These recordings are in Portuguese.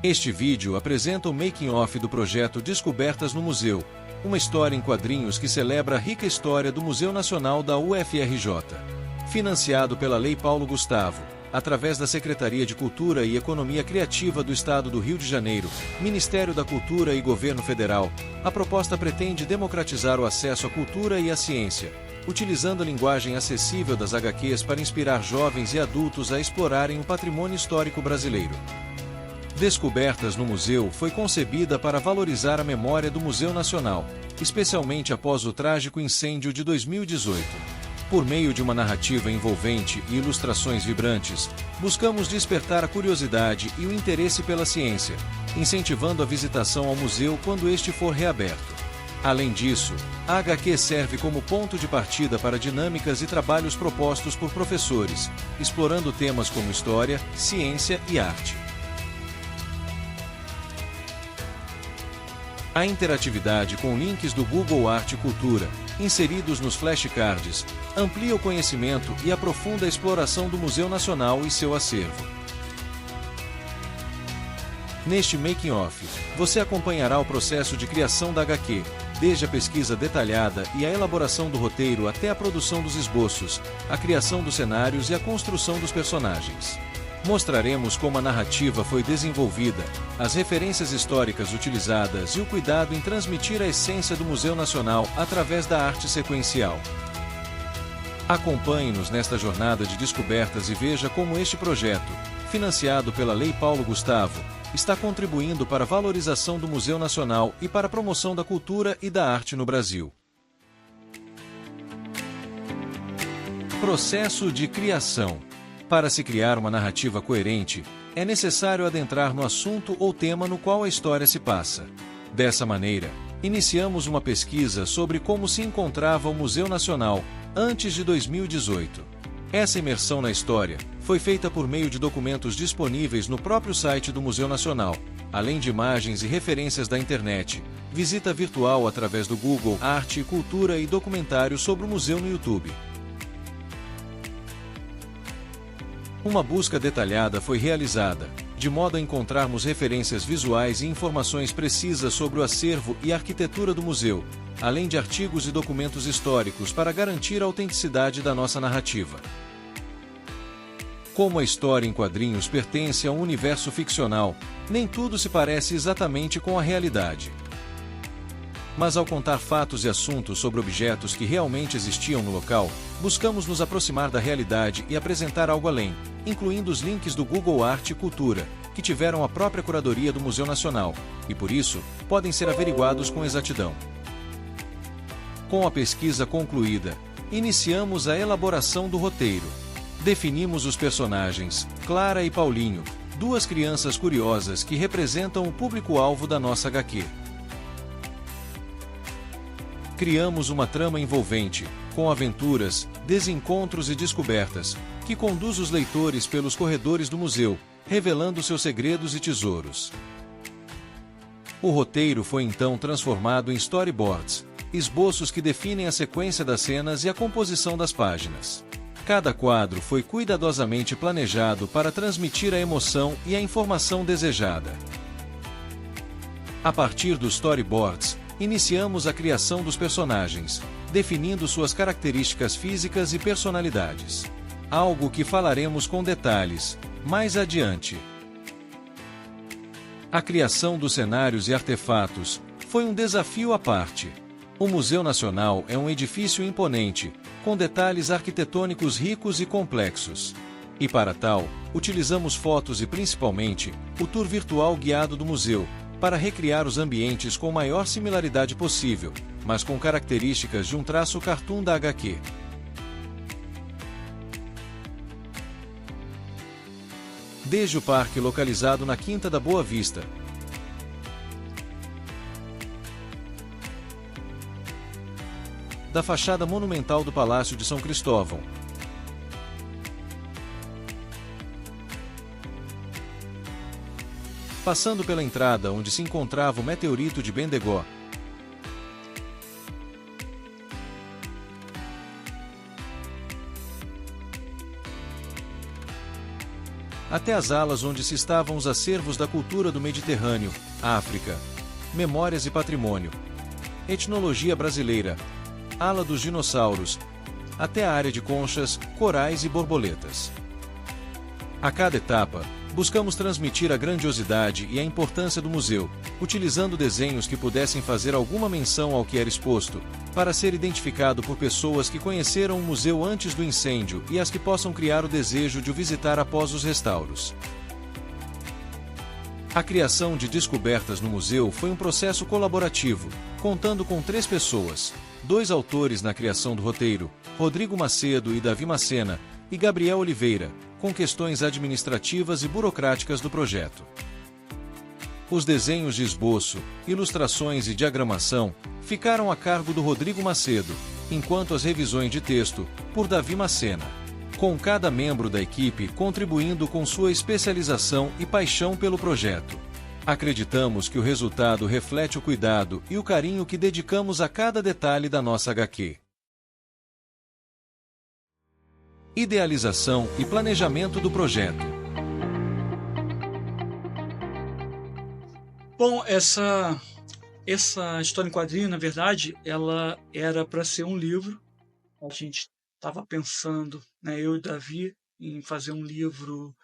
Este vídeo apresenta o making-of do projeto Descobertas no Museu, uma história em quadrinhos que celebra a rica história do Museu Nacional da UFRJ. Financiado pela Lei Paulo Gustavo, através da Secretaria de Cultura e Economia Criativa do Estado do Rio de Janeiro, Ministério da Cultura e Governo Federal, a proposta pretende democratizar o acesso à cultura e à ciência, utilizando a linguagem acessível das HQs para inspirar jovens e adultos a explorarem o patrimônio histórico brasileiro. Descobertas no Museu foi concebida para valorizar a memória do Museu Nacional, especialmente após o trágico incêndio de 2018. Por meio de uma narrativa envolvente e ilustrações vibrantes, buscamos despertar a curiosidade e o interesse pela ciência, incentivando a visitação ao museu quando este for reaberto. Além disso, a HQ serve como ponto de partida para dinâmicas e trabalhos propostos por professores, explorando temas como história, ciência e arte. A interatividade com links do Google Arte e Cultura, inseridos nos flashcards, amplia o conhecimento e aprofunda a exploração do Museu Nacional e seu acervo. Neste making-of, você acompanhará o processo de criação da HQ, desde a pesquisa detalhada e a elaboração do roteiro até a produção dos esboços, a criação dos cenários e a construção dos personagens. Mostraremos como a narrativa foi desenvolvida, as referências históricas utilizadas e o cuidado em transmitir a essência do Museu Nacional através da arte sequencial. Acompanhe-nos nesta jornada de descobertas e veja como este projeto, financiado pela Lei Paulo Gustavo, está contribuindo para a valorização do Museu Nacional e para a promoção da cultura e da arte no Brasil. Processo de criação. Para se criar uma narrativa coerente, é necessário adentrar no assunto ou tema no qual a história se passa. Dessa maneira, iniciamos uma pesquisa sobre como se encontrava o Museu Nacional antes de 2018. Essa imersão na história foi feita por meio de documentos disponíveis no próprio site do Museu Nacional, além de imagens e referências da internet, visita virtual através do Google Arte e Cultura e documentários sobre o museu no YouTube. Uma busca detalhada foi realizada, de modo a encontrarmos referências visuais e informações precisas sobre o acervo e arquitetura do museu, além de artigos e documentos históricos para garantir a autenticidade da nossa narrativa. Como a história em quadrinhos pertence a um universo ficcional, nem tudo se parece exatamente com a realidade. Mas ao contar fatos e assuntos sobre objetos que realmente existiam no local, buscamos nos aproximar da realidade e apresentar algo além, incluindo os links do Google Arte e Cultura, que tiveram a própria curadoria do Museu Nacional, e por isso, podem ser averiguados com exatidão. Com a pesquisa concluída, iniciamos a elaboração do roteiro. Definimos os personagens, Clara e Paulinho, duas crianças curiosas que representam o público-alvo da nossa HQ. Criamos uma trama envolvente, com aventuras, desencontros e descobertas, que conduz os leitores pelos corredores do museu, revelando seus segredos e tesouros. O roteiro foi então transformado em storyboards, esboços que definem a sequência das cenas e a composição das páginas. Cada quadro foi cuidadosamente planejado para transmitir a emoção e a informação desejada. A partir dos storyboards, iniciamos a criação dos personagens, definindo suas características físicas e personalidades. Algo que falaremos com detalhes mais adiante. A criação dos cenários e artefatos foi um desafio à parte. O Museu Nacional é um edifício imponente, com detalhes arquitetônicos ricos e complexos. E para tal, utilizamos fotos e principalmente o tour virtual guiado do museu, para recriar os ambientes com maior similaridade possível, mas com características de um traço cartoon da HQ. Desde o parque localizado na Quinta da Boa Vista, da fachada monumental do Palácio de São Cristóvão, passando pela entrada onde se encontrava o meteorito de Bendegó, até as alas onde se estavam os acervos da cultura do Mediterrâneo, África, memórias e patrimônio, etnologia brasileira, ala dos dinossauros, até a área de conchas, corais e borboletas. A cada etapa, buscamos transmitir a grandiosidade e a importância do museu, utilizando desenhos que pudessem fazer alguma menção ao que era exposto, para ser identificado por pessoas que conheceram o museu antes do incêndio e as que possam criar o desejo de o visitar após os restauros. A criação de descobertas no museu foi um processo colaborativo, contando com 3 pessoas, 2 autores na criação do roteiro, Rodrigo Macedo e Davi Macena, e Gabriel Oliveira, com questões administrativas e burocráticas do projeto. Os desenhos de esboço, ilustrações e diagramação ficaram a cargo do Rodrigo Macedo, enquanto as revisões de texto, por Davi Macena, com cada membro da equipe contribuindo com sua especialização e paixão pelo projeto. Acreditamos que o resultado reflete o cuidado e o carinho que dedicamos a cada detalhe da nossa HQ. Idealização e planejamento do projeto. Bom, essa história em quadrinho, na verdade, ela era para ser um livro. A gente estava pensando, né, eu e o Davi, em fazer um livro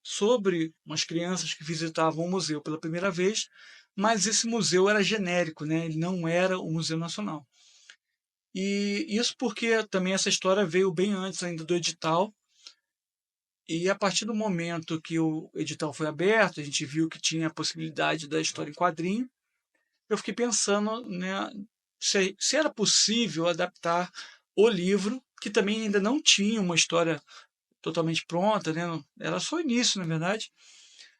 sobre umas crianças que visitavam o museu pela primeira vez, mas esse museu era genérico, né? Ele não era o Museu Nacional. E isso porque também essa história veio bem antes ainda do edital, e a partir do momento que o edital foi aberto, a gente viu que tinha a possibilidade da história em quadrinho, eu fiquei pensando, né, se era possível adaptar o livro, que também ainda não tinha uma história totalmente pronta, né? Era só o início, na verdade,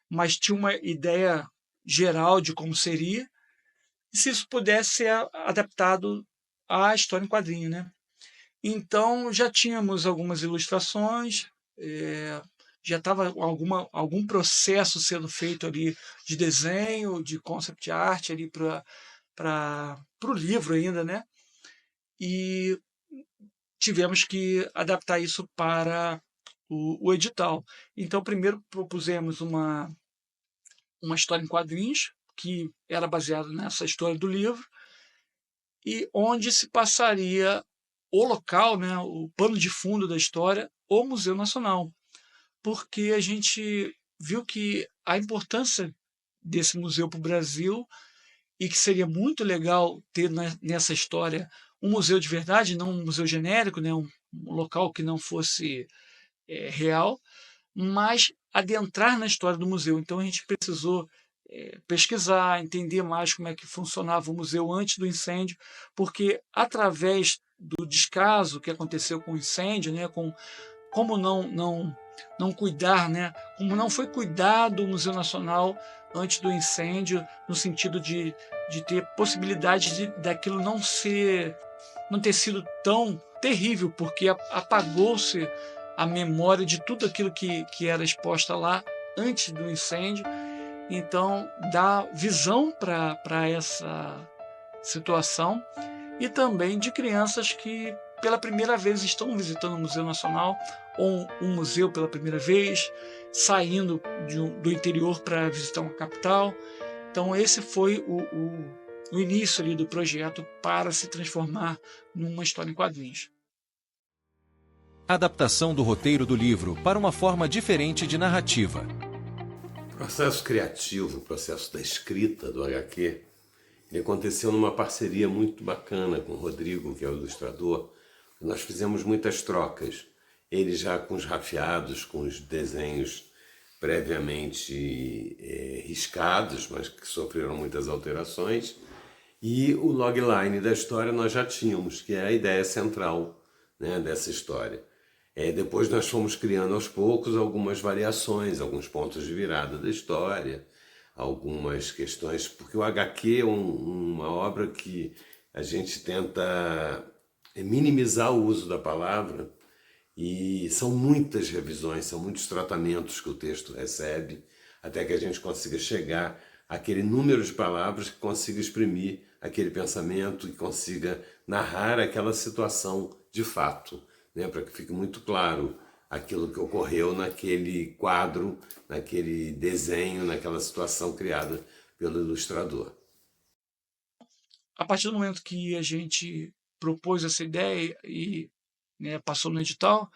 mas tinha uma ideia geral de como seria, e se isso pudesse ser adaptado à história em quadrinho, né? Então já tínhamos algumas ilustrações, já estava algum processo sendo feito ali de desenho, de concept art ali para o livro ainda, né? E tivemos que adaptar isso para o edital. Então, primeiro propusemos uma história em quadrinhos, que era baseada nessa história do livro, e onde se passaria o local, né, o pano de fundo da história, o Museu Nacional, porque a gente viu que a importância desse museu para o Brasil e que seria muito legal ter nessa história um museu de verdade, não um museu genérico, né, um local que não fosse real, mas adentrar na história do museu. Então a gente precisou pesquisar, entender mais como é que funcionava o museu antes do incêndio, porque através do descaso que aconteceu com o incêndio, né, como não cuidar, né, como não foi cuidado o Museu Nacional antes do incêndio, no sentido de ter possibilidade daquilo não ter sido tão terrível, porque apagou-se a memória de tudo aquilo que era exposta lá antes do incêndio. Então, dá visão para essa situação, e também de crianças que pela primeira vez estão visitando o Museu Nacional ou um museu pela primeira vez, saindo do interior para visitar uma capital. Então, esse foi o início ali do projeto para se transformar numa história em quadrinhos. Adaptação do roteiro do livro para uma forma diferente de narrativa. O processo criativo, o processo da escrita do HQ, ele aconteceu numa parceria muito bacana com o Rodrigo, que é o ilustrador. Nós fizemos muitas trocas. Ele já com os rafiados, com os desenhos previamente riscados, mas que sofreram muitas alterações. E o logline da história nós já tínhamos, que é a ideia central, né, dessa história. Depois nós fomos criando aos poucos algumas variações, alguns pontos de virada da história, algumas questões, porque o HQ é uma obra que a gente tenta minimizar o uso da palavra, e são muitas revisões, são muitos tratamentos que o texto recebe, até que a gente consiga chegar àquele número de palavras que consiga exprimir aquele pensamento, que consiga narrar aquela situação de fato, né, para que fique muito claro aquilo que ocorreu naquele quadro, naquele desenho, naquela situação criada pelo ilustrador. A partir do momento que a gente propôs essa ideia e, né, passou no edital,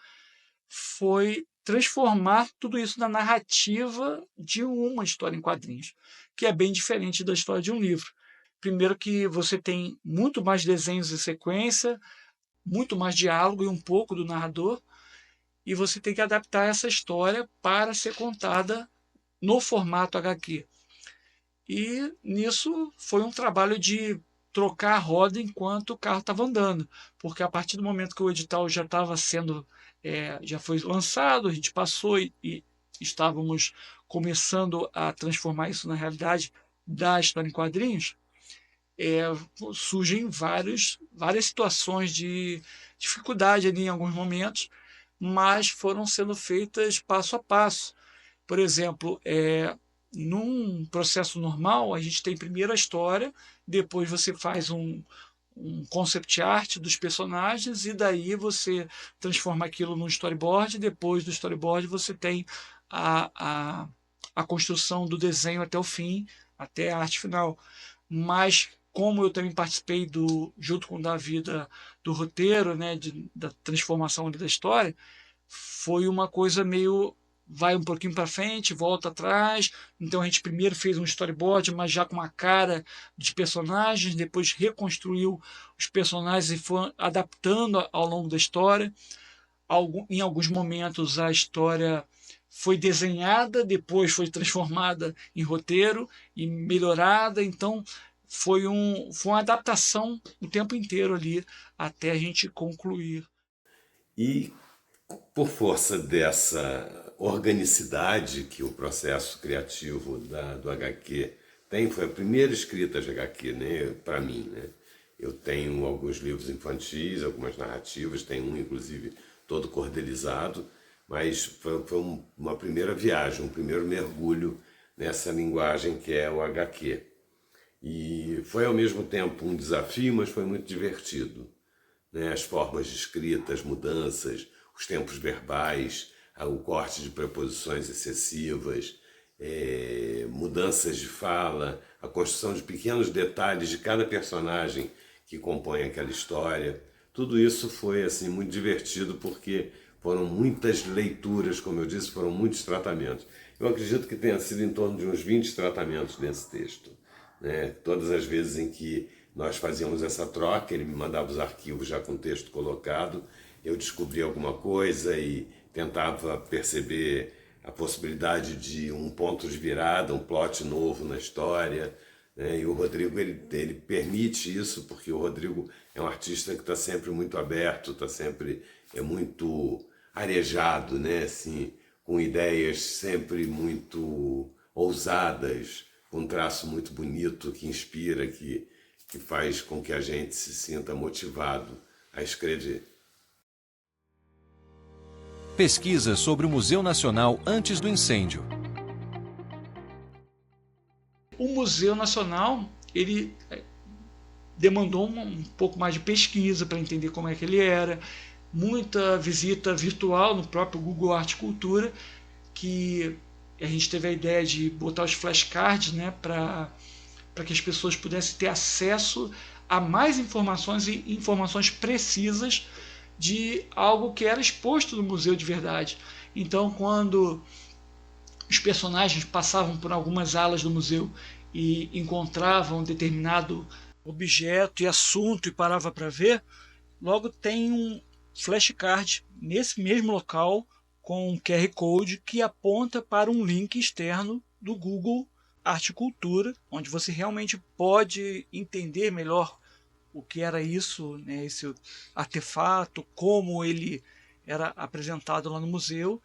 foi transformar tudo isso na narrativa de uma história em quadrinhos, que é bem diferente da história de um livro. Primeiro que você tem muito mais desenhos em sequência, muito mais diálogo e um pouco do narrador, e você tem que adaptar essa história para ser contada no formato HQ. E nisso foi um trabalho de trocar a roda enquanto o carro estava andando, porque a partir do momento que o edital já estava sendo, já foi lançado, a gente passou e estávamos começando a transformar isso na realidade da história em quadrinhos, é, surgem várias situações de dificuldade ali em alguns momentos, mas foram sendo feitas passo a passo. Por exemplo, num processo normal, a gente tem primeiro a história, depois você faz um concept art dos personagens e daí você transforma aquilo num storyboard. Depois do storyboard você tem a, a, a construção do desenho até o fim, até a arte final. Mas como eu também participei junto com o Davi do roteiro, né, da transformação ali da história, foi uma coisa meio vai um pouquinho para frente, volta atrás. Então a gente primeiro fez um storyboard, mas já com uma cara de personagens, depois reconstruiu os personagens e foi adaptando ao longo da história. Em alguns momentos a história foi desenhada, depois foi transformada em roteiro e melhorada. Então foi uma adaptação o tempo inteiro ali até a gente concluir. E por força dessa organicidade que o processo criativo do HQ tem, foi a primeira escrita de HQ, né, para mim, né? Eu tenho alguns livros infantis, algumas narrativas, tem um inclusive todo cordelizado, mas foi uma primeira viagem, um primeiro mergulho nessa linguagem que é o HQ. E foi ao mesmo tempo um desafio, mas foi muito divertido, né? As formas de escrita, as mudanças, os tempos verbais, o corte de preposições excessivas, mudanças de fala, a construção de pequenos detalhes de cada personagem que compõe aquela história. Tudo isso foi assim muito divertido porque foram muitas leituras, como eu disse, foram muitos tratamentos. Eu acredito que tenha sido em torno de uns 20 tratamentos nesse texto, né? Todas as vezes em que nós fazíamos essa troca, ele me mandava os arquivos já com o texto colocado, eu descobria alguma coisa e tentava perceber a possibilidade de um ponto de virada, um plot novo na história, né? E o Rodrigo ele permite isso, porque o Rodrigo é um artista que está sempre muito aberto, está sempre muito arejado, né? Assim, com ideias sempre muito ousadas, com um traço muito bonito que inspira, que faz com que a gente se sinta motivado a escrever. Pesquisa sobre o Museu Nacional antes do incêndio. O Museu Nacional, ele demandou um pouco mais de pesquisa para entender como é que ele era, muita visita virtual no próprio Google Arte e Cultura, que a gente teve a ideia de botar os flashcards, né, para que as pessoas pudessem ter acesso a mais informações e informações precisas de algo que era exposto no museu de verdade. Então, quando os personagens passavam por algumas alas do museu e encontravam um determinado objeto e assunto e parava para ver, logo tem um flashcard nesse mesmo local com um QR Code que aponta para um link externo do Google Arte e Cultura, onde você realmente pode entender melhor o que era isso, né, esse artefato, como ele era apresentado lá no museu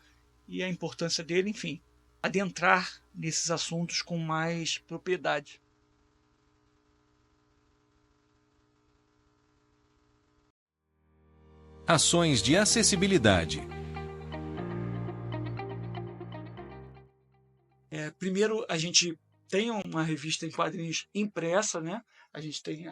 e a importância dele, enfim, adentrar nesses assuntos com mais propriedade. Ações de acessibilidade. Primeiro, a gente tem uma revista em quadrinhos impressa, né? A gente tem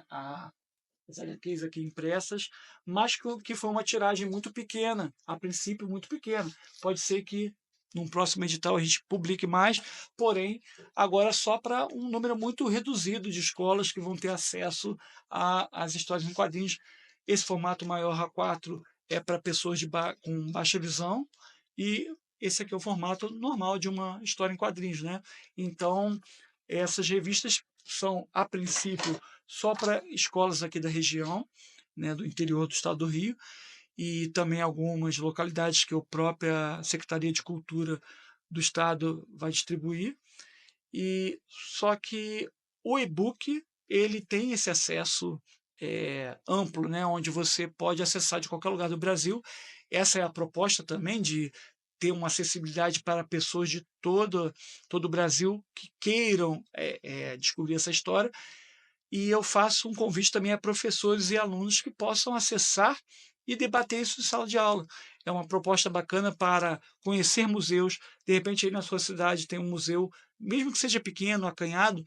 as HQs aqui impressas, mas que foi uma tiragem muito pequena, a princípio muito pequena. Pode ser que num próximo edital a gente publique mais, porém, agora só para um número muito reduzido de escolas que vão ter acesso às histórias em quadrinhos. Esse formato maior A4 é para pessoas com baixa visão, e esse aqui é o formato normal de uma história em quadrinhos, né? Então, essas revistas são, a princípio, só para escolas aqui da região, né, do interior do estado do Rio, e também algumas localidades que a própria Secretaria de Cultura do estado vai distribuir. E só que o e-book ele tem esse acesso amplo, né, onde você pode acessar de qualquer lugar do Brasil. Essa é a proposta também, de ter uma acessibilidade para pessoas de todo o Brasil que queiram descobrir essa história. E eu faço um convite também a professores e alunos que possam acessar e debater isso em sala de aula. É uma proposta bacana para conhecer museus. De repente, aí na sua cidade tem um museu, mesmo que seja pequeno, acanhado,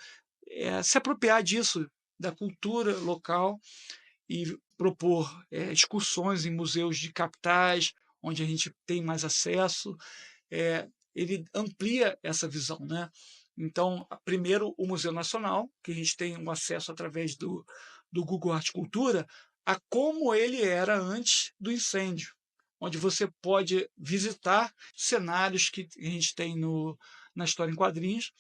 se apropriar disso, da cultura local, e propor excursões em museus de capitais, onde a gente tem mais acesso. Ele amplia essa visão, né? Então, primeiro, o Museu Nacional, que a gente tem um acesso através do Google Arte Cultura, a como ele era antes do incêndio, onde você pode visitar cenários que a gente tem na história em quadrinhos,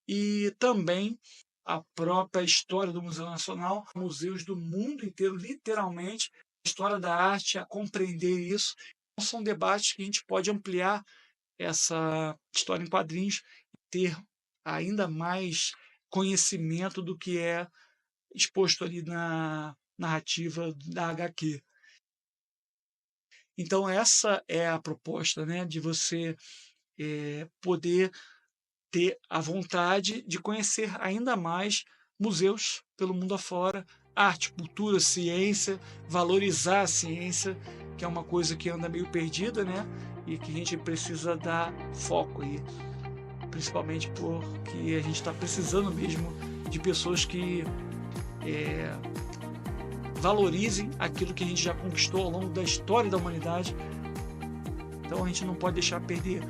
e também a própria história do Museu Nacional, museus do mundo inteiro, literalmente, a história da arte, a compreender isso. São debates que a gente pode ampliar essa história em quadrinhos e ter ainda mais conhecimento do que é exposto ali na narrativa da HQ. Então, essa é a proposta, né, de você poder ter a vontade de conhecer ainda mais museus pelo mundo afora, arte, cultura, ciência, valorizar a ciência, que é uma coisa que anda meio perdida, né? E que a gente precisa dar foco aí, principalmente porque a gente está precisando mesmo de pessoas que valorizem aquilo que a gente já conquistou ao longo da história da humanidade. Então a gente não pode deixar perder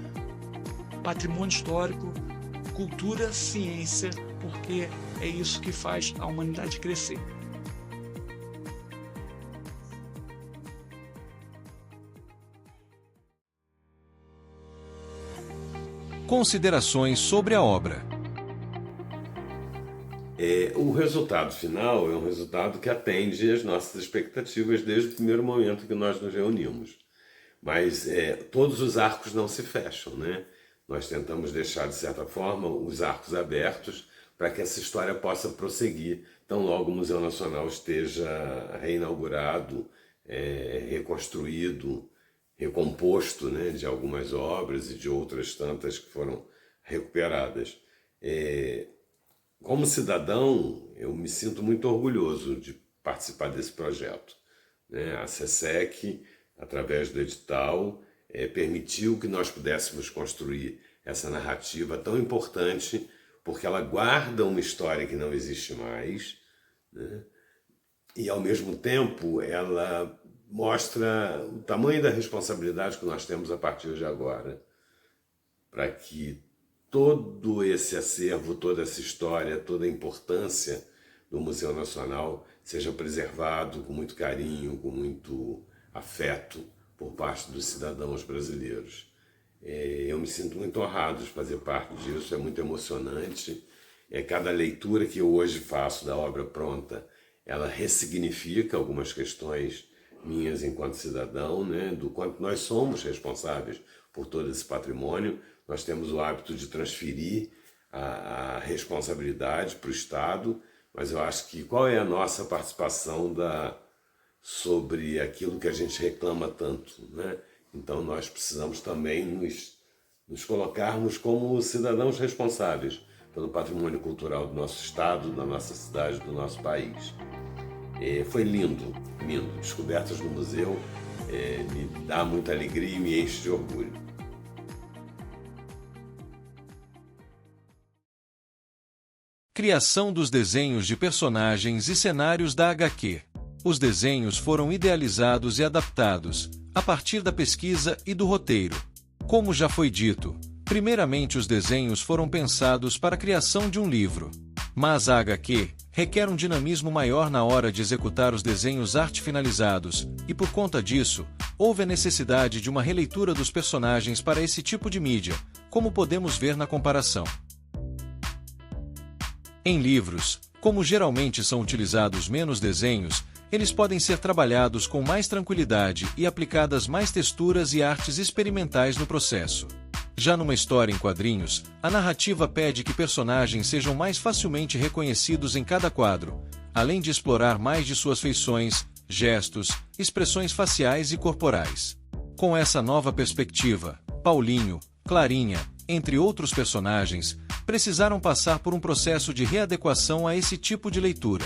patrimônio histórico, cultura, ciência, porque é isso que faz a humanidade crescer. Considerações sobre a obra. O resultado final é um resultado que atende às nossas expectativas desde o primeiro momento que nós nos reunimos. Mas todos os arcos não se fecham, né? Nós tentamos deixar, de certa forma, os arcos abertos para que essa história possa prosseguir, tão logo o Museu Nacional esteja reinaugurado, reconstruído, recomposto, né, de algumas obras e de outras tantas que foram recuperadas. Como cidadão, eu me sinto muito orgulhoso de participar desse projeto, né? A SESEC, através do edital, permitiu que nós pudéssemos construir essa narrativa tão importante, porque ela guarda uma história que não existe mais, né? E, ao mesmo tempo, ela mostra o tamanho da responsabilidade que nós temos a partir de agora, para que todo esse acervo, toda essa história, toda a importância do Museu Nacional seja preservado com muito carinho, com muito afeto por parte dos cidadãos brasileiros. Eu me sinto muito honrado de fazer parte disso, é muito emocionante. Cada leitura que eu hoje faço da obra pronta, ela ressignifica algumas questões minhas enquanto cidadão, né, do quanto nós somos responsáveis por todo esse patrimônio. Nós temos o hábito de transferir a responsabilidade para o Estado, mas eu acho que qual é a nossa participação sobre aquilo que a gente reclama tanto, né? Então nós precisamos também nos colocarmos como cidadãos responsáveis pelo patrimônio cultural do nosso Estado, da nossa cidade, do nosso país. Foi lindo, lindo. Descobertas no museu me dá muita alegria e me enche de orgulho. Criação dos desenhos de personagens e cenários da HQ. Os desenhos foram idealizados e adaptados, a partir da pesquisa e do roteiro. Como já foi dito, primeiramente os desenhos foram pensados para a criação de um livro. Mas a HQ requer um dinamismo maior na hora de executar os desenhos arte finalizados, e por conta disso, houve a necessidade de uma releitura dos personagens para esse tipo de mídia, como podemos ver na comparação. Em livros, como geralmente são utilizados menos desenhos, eles podem ser trabalhados com mais tranquilidade e aplicadas mais texturas e artes experimentais no processo. Já numa história em quadrinhos, a narrativa pede que personagens sejam mais facilmente reconhecidos em cada quadro, além de explorar mais de suas feições, gestos, expressões faciais e corporais. Com essa nova perspectiva, Paulinho, Clarinha, entre outros personagens, precisaram passar por um processo de readequação a esse tipo de leitura.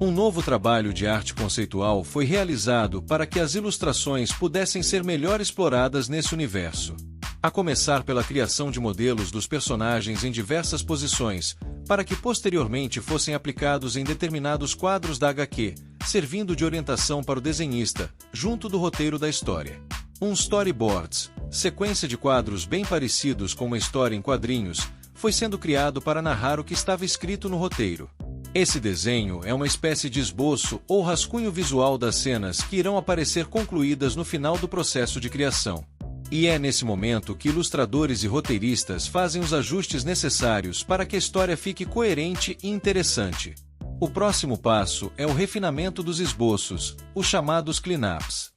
Um novo trabalho de arte conceitual foi realizado para que as ilustrações pudessem ser melhor exploradas nesse universo. A começar pela criação de modelos dos personagens em diversas posições, para que posteriormente fossem aplicados em determinados quadros da HQ, servindo de orientação para o desenhista, junto do roteiro da história. Storyboards, sequência de quadros bem parecidos com uma história em quadrinhos, foi sendo criado para narrar o que estava escrito no roteiro. Esse desenho é uma espécie de esboço ou rascunho visual das cenas que irão aparecer concluídas no final do processo de criação. E é nesse momento que ilustradores e roteiristas fazem os ajustes necessários para que a história fique coerente e interessante. O próximo passo é o refinamento dos esboços, os chamados cleanups.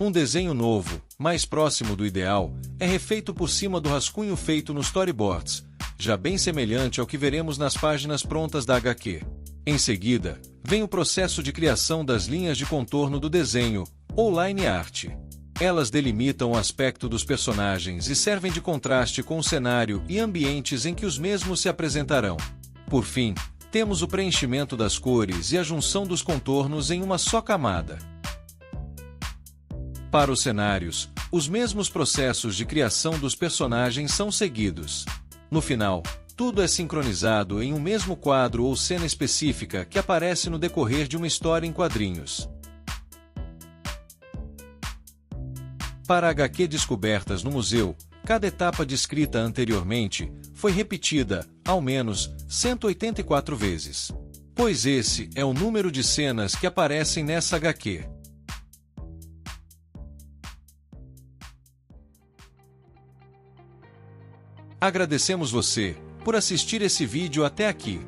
Um desenho novo, mais próximo do ideal, é refeito por cima do rascunho feito nos storyboards, já bem semelhante ao que veremos nas páginas prontas da HQ. Em seguida, vem o processo de criação das linhas de contorno do desenho, ou line art. Elas delimitam o aspecto dos personagens e servem de contraste com o cenário e ambientes em que os mesmos se apresentarão. Por fim, temos o preenchimento das cores e a junção dos contornos em uma só camada. Para os cenários, os mesmos processos de criação dos personagens são seguidos. No final, tudo é sincronizado em um mesmo quadro ou cena específica que aparece no decorrer de uma história em quadrinhos. Para a HQ Descobertas no Museu, cada etapa descrita anteriormente foi repetida, ao menos, 184 vezes. Pois esse é o número de cenas que aparecem nessa HQ. Agradecemos você por assistir esse vídeo até aqui.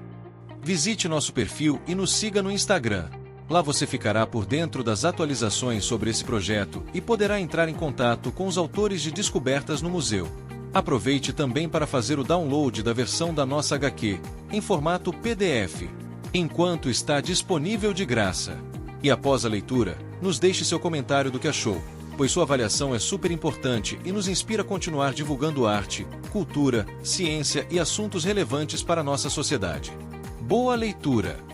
Visite nosso perfil e nos siga no Instagram. Lá você ficará por dentro das atualizações sobre esse projeto e poderá entrar em contato com os autores de Descobertas no Museu. Aproveite também para fazer o download da versão da nossa HQ, em formato PDF, enquanto está disponível de graça. E após a leitura, nos deixe seu comentário do que achou, pois sua avaliação é super importante e nos inspira a continuar divulgando arte, cultura, ciência e assuntos relevantes para a nossa sociedade. Boa leitura!